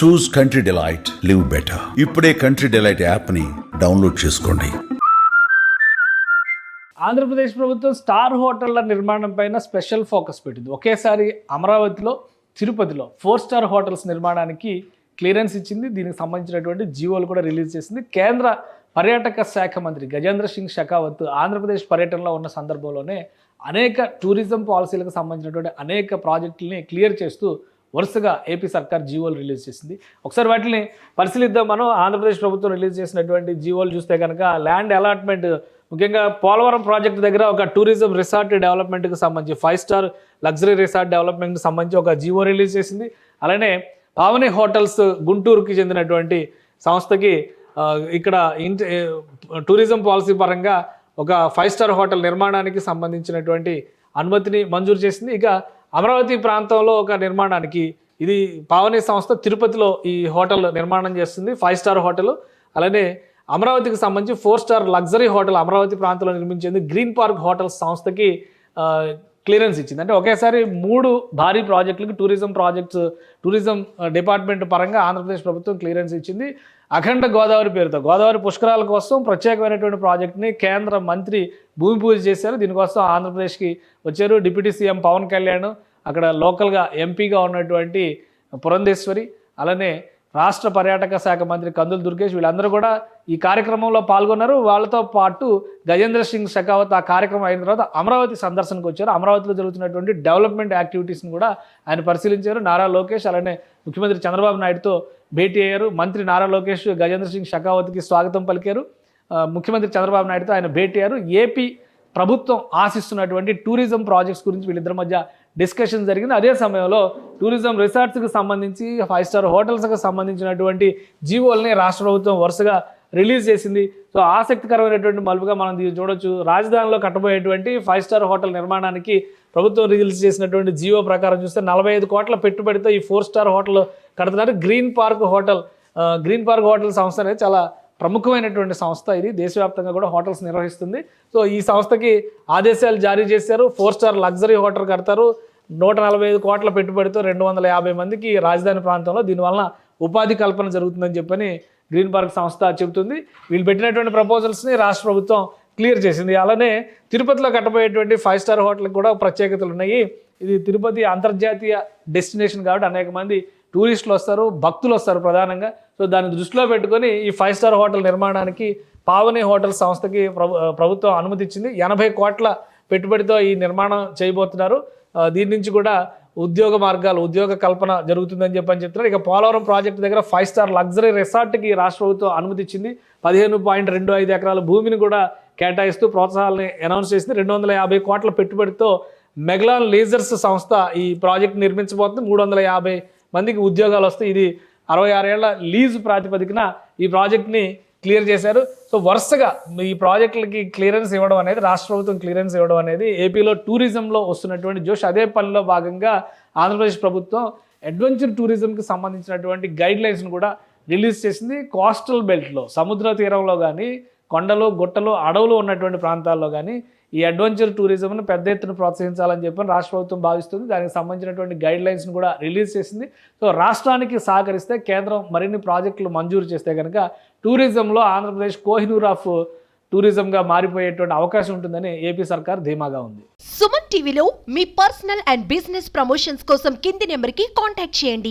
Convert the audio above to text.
చూస్ country delight, live better. ఇప్పుడే country delight యాప్ని download చేసుకోండి. ఆంధ్రప్రదేశ్ ప్రభుత్వం స్టార్ హోటళ్ల నిర్మాణం పైన స్పెషల్ ఫోకస్ పెట్టింది. ఒకేసారి అమరావతిలో, తిరుపతిలో 4 స్టార్ హోటల్స్ నిర్మాణానికి క్లియరెన్స్ ఇచ్చింది. దీనికి సంబంధించినటువంటి జీవోలు కూడా రిలీజ్ చేసింది. కేంద్ర పర్యాటక శాఖ మంత్రి గజేంద్ర సింగ్ షెకావత్ ఆంధ్రప్రదేశ్ పర్యటనలో ఉన్న సందర్భంలోనే అనేక టూరిజం పాలసీలకు సంబంధించినటువంటి అనేక ప్రాజెక్టులని క్లియర్ చేస్తూ వరుసగా ఏపీ సర్కార్ జీవోలు రిలీజ్ చేసింది. ఒకసారి వాటిని పరిశీలిద్దాం. మనం ఆంధ్రప్రదేశ్ ప్రభుత్వం రిలీజ్ చేసినటువంటి జీవోలు చూస్తే కనుక ల్యాండ్ అలాట్మెంట్, ముఖ్యంగా పోలవరం ప్రాజెక్టు దగ్గర ఒక టూరిజం రిసార్ట్ డెవలప్మెంట్కి సంబంధించి 5 స్టార్ లగ్జరీ రిసార్ట్ డెవలప్మెంట్కి సంబంధించి ఒక జీవో రిలీజ్ చేసింది. అలానే పావని హోటల్స్ గుంటూరుకి చెందినటువంటి సంస్థకి ఇక్కడ టూరిజం పాలసీ పరంగా ఒక 5 స్టార్ హోటల్ నిర్మాణానికి సంబంధించినటువంటి అనుమతిని మంజూరు చేసింది. ఇక అమరావతి ప్రాంతంలో ఒక నిర్మాణానికి, ఇది పావని సంస్థ తిరుపతిలో ఈ హోటల్ నిర్మాణం చేస్తుంది, 5 స్టార్ హోటల్. అలానే అమరావతికి సంబంధించి 4 స్టార్ లగ్జరీ హోటల్ అమరావతి ప్రాంతంలో నిర్మించేందుకు గ్రీన్ పార్క్ హోటల్స్ సంస్థకి క్లియరెన్స్ ఇచ్చింది. అంటే ఒకేసారి 3 భారీ ప్రాజెక్టులకు టూరిజం డిపార్ట్మెంట్ పరంగా ఆంధ్రప్రదేశ్ ప్రభుత్వం క్లియరెన్స్ ఇచ్చింది. అఖండ గోదావరి పేరుతో గోదావరి పుష్కరాల కోసం ప్రత్యేకమైనటువంటి ప్రాజెక్టుని కేంద్ర మంత్రి భూమి పూజ చేశారు. దీనికోసం ఆంధ్రప్రదేశ్కి వచ్చారు డిప్యూటీ సీఎం పవన్ కళ్యాణ్, అక్కడ లోకల్గా ఎంపీగా ఉన్నటువంటి పురంధేశ్వరి, అలానే రాష్ట్ర పర్యాటక శాఖ మంత్రి కందుల దుర్గేష్, వీళ్ళందరూ కూడా ఈ కార్యక్రమంలో పాల్గొన్నారు. వాళ్ళతో పాటు గజేంద్ర సింగ్ షెకావత్ ఆ కార్యక్రమం అయిన తర్వాత అమరావతి సందర్శనకు వచ్చారు. అమరావతిలో జరుగుతున్నటువంటి డెవలప్మెంట్ యాక్టివిటీస్ని కూడా ఆయన పరిశీలించారు. నారా లోకేష్ అలానే ముఖ్యమంత్రి చంద్రబాబు నాయుడుతో భేటీ అయ్యారు. మంత్రి నారా లోకేష్ గజేంద్ర సింగ్ షెకావత్కి స్వాగతం పలికారు. ముఖ్యమంత్రి చంద్రబాబు నాయుడుతో ఆయన భేటీ అయ్యారు. ఏపీ ప్రభుత్వం ఆశిస్తున్నటువంటి టూరిజం ప్రాజెక్ట్స్ గురించి వీళ్ళిద్దరి మధ్య డిస్కషన్ జరిగింది. అదే సమయంలో టూరిజం రిసార్ట్స్కి సంబంధించి 5 స్టార్ హోటల్స్కి సంబంధించినటువంటి జీవోల్ని రాష్ట్ర ప్రభుత్వం వరుసగా రిలీజ్ చేసింది. సో ఆసక్తికరమైనటువంటి మలుపుగా మనం దీన్ని చూడొచ్చు. రాజధానిలో కట్టబోయేటువంటి 5 స్టార్ హోటల్ నిర్మాణానికి ప్రభుత్వం రిలీజ్ చేసినటువంటి జీవో ప్రకారం చూస్తే 45 కోట్ల పెట్టుబడితో ఈ 4 స్టార్ హోటల్ కడుతున్నారు. గ్రీన్ పార్క్ హోటల్ సంస్థ అనేది చాలా ప్రముఖమైనటువంటి సంస్థ. ఇది దేశవ్యాప్తంగా కూడా హోటల్స్ నిర్వహిస్తుంది. సో ఈ సంస్థకి ఆదేశాలు జారీ చేశారు. 4 స్టార్ లగ్జరీ హోటల్ కడతారు. 145 కోట్ల పెట్టుబడితో 250 మందికి రాజధాని ప్రాంతంలో, దీనివల్ల ఉపాధి కల్పన జరుగుతుందని చెప్పని గ్రీన్ పార్క్ సంస్థ చెబుతుంది. వీళ్ళు పెట్టినటువంటి ప్రపోజల్స్ని రాష్ట్ర ప్రభుత్వం క్లియర్ చేసింది. అలానే తిరుపతిలో కట్టబోయేటువంటి 5 స్టార్ హోటల్కి కూడా ప్రత్యేకతలు ఉన్నాయి. ఇది తిరుపతి అంతర్జాతీయ డెస్టినేషన్ కాబట్టి అనేక మంది టూరిస్టులు వస్తారు, భక్తులు వస్తారు ప్రధానంగా. సో దాన్ని దృష్టిలో పెట్టుకొని ఈ 5 స్టార్ హోటల్ నిర్మాణానికి పావని హోటల్ సంస్థకి ప్రభుత్వం అనుమతి ఇచ్చింది. 80 కోట్ల పెట్టుబడితో ఈ నిర్మాణం చేయబోతున్నారు. దీని నుంచి కూడా ఉద్యోగ కల్పన జరుగుతుందని చెప్తున్నారు. ఇక పోలవరం ప్రాజెక్టు దగ్గర 5 స్టార్ లగ్జరీ రిసార్ట్కి రాష్ట్ర ప్రభుత్వం అనుమతి ఇచ్చింది. 15.25 ఎకరాల భూమిని కూడా కేటాయిస్తూ ప్రోత్సాహాలని అనౌన్స్ చేసింది. 250 కోట్ల పెట్టుబడితో మెగ్లాన్ లీజర్స్ సంస్థ ఈ ప్రాజెక్ట్ నిర్మించబోతుంది. 350 మందికి ఉద్యోగాలు వస్తాయి. ఇది 66 ఏళ్ల లీజ్ ప్రాతిపదికన ఈ ప్రాజెక్ట్ని క్లియర్ చేశారు. సో వరుసగా ఈ ప్రాజెక్టులకి క్లియరెన్స్ ఇవ్వడం అనేది, రాష్ట్ర ప్రభుత్వం క్లియరెన్స్ ఇవ్వడం అనేది ఏపీలో టూరిజంలో వస్తున్నటువంటి జోష్. అదే పనిలో భాగంగా ఆంధ్రప్రదేశ్ ప్రభుత్వం అడ్వెంచర్ టూరిజంకి సంబంధించినటువంటి గైడ్ లైన్స్ను కూడా రిలీజ్ చేసింది. కోస్టల్ బెల్ట్లో, సముద్ర తీరంలో కానీ, కొండలు, గుట్టలు, అడవులు ఉన్నటువంటి ప్రాంతాల్లో కానీ ఈ అడ్వెంచర్ టూరిజంను పెద్ద ఎత్తున ప్రోత్సహించాలని చెప్పి రాష్ట్ర ప్రభుత్వం భావిస్తుంది. దానికి సంబంధించినటువంటి గైడ్ లైన్స్ను కూడా రిలీజ్ చేసింది. సో రాష్ట్రానికి సహకరిస్తే, కేంద్రం మరిన్ని ప్రాజెక్టులు మంజూరు చేస్తే కనుక టూరిజంలో ఆంధ్రప్రదేశ్ కోహినూర్ ఆఫ్ టూరిజంగా మారిపోయేటువంటి అవకాశం ఉంటుందని ఏపీ సర్కార్ ధీమాగా ఉంది. సుమన్ టీవీలో మీ పర్సనల్ అండ్ బిజినెస్ ప్రమోషన్స్ కోసం కింది నెంబర్కి కాంటాక్ట్ చేయండి.